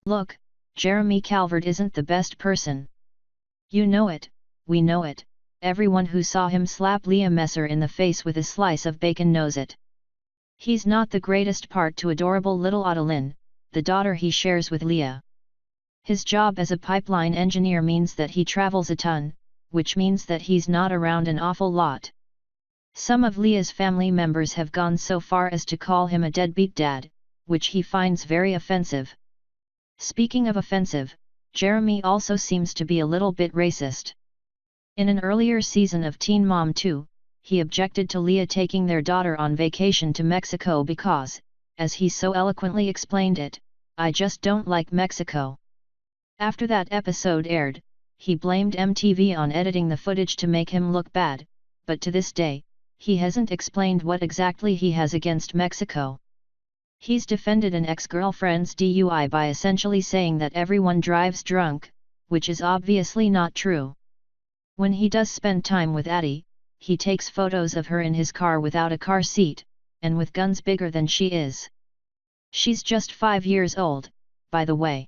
Look, Jeremy Calvert isn't the best person. You know it, we know it, everyone who saw him slap Leah Messer in the face with a slice of bacon knows it. He's not the greatest part to adorable little Adeline, the daughter he shares with Leah. His job as a pipeline engineer means that he travels a ton, which means that he's not around an awful lot. Some of Leah's family members have gone so far as to call him a deadbeat dad, which he finds very offensive. Speaking of offensive, Jeremy also seems to be a little bit racist. In an earlier season of Teen Mom 2, he objected to Leah taking their daughter on vacation to Mexico because, as he so eloquently explained it, "I just don't like Mexico." After that episode aired, he blamed MTV on editing the footage to make him look bad, but to this day, he hasn't explained what exactly he has against Mexico. He's defended an ex-girlfriend's DUI by essentially saying that everyone drives drunk, which is obviously not true. When he does spend time with Addie, he takes photos of her in his car without a car seat, and with guns bigger than she is. She's just 5 years old, by the way.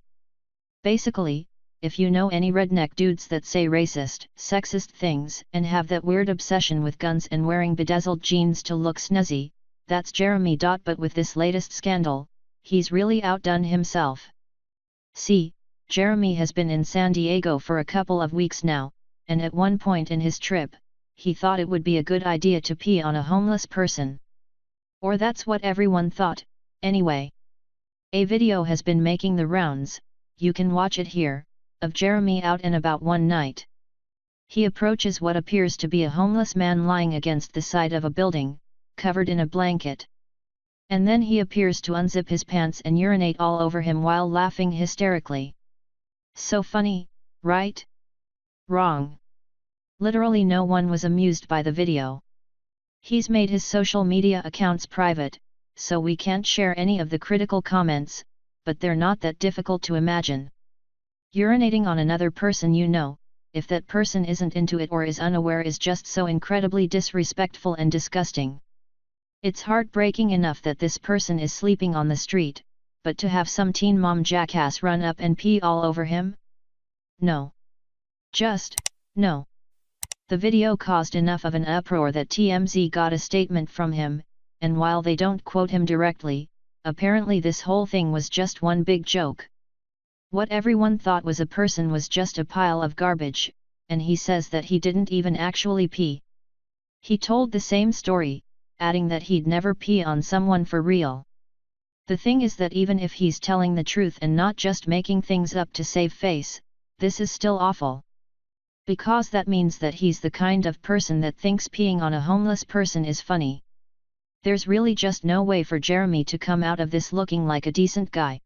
Basically, if you know any redneck dudes that say racist, sexist things and have that weird obsession with guns and wearing bedazzled jeans to look snazzy, that's Jeremy. But with this latest scandal, he's really outdone himself. See, Jeremy has been in San Diego for a couple of weeks now, and at one point in his trip, he thought it would be a good idea to pee on a homeless person. Or that's what everyone thought, anyway. A video has been making the rounds, you can watch it here, of Jeremy out and about one night. He approaches what appears to be a homeless man lying against the side of a building, covered in a blanket. And then he appears to unzip his pants and urinate all over him while laughing hysterically. So funny, right? Wrong. Literally no one was amused by the video. He's made his social media accounts private, so we can't share any of the critical comments, but they're not that difficult to imagine. Urinating on another person, you know, if that person isn't into it or is unaware, is just so incredibly disrespectful and disgusting. It's heartbreaking enough that this person is sleeping on the street, but to have some teen mom jackass run up and pee all over him? No. Just, no. The video caused enough of an uproar that TMZ got a statement from him, and while they don't quote him directly, apparently this whole thing was just one big joke. What everyone thought was a person was just a pile of garbage, and he says that he didn't even actually pee. He told the same story, adding that he'd never pee on someone for real. The thing is that even if he's telling the truth and not just making things up to save face, this is still awful. Because that means that he's the kind of person that thinks peeing on a homeless person is funny. There's really just no way for Jeremy to come out of this looking like a decent guy.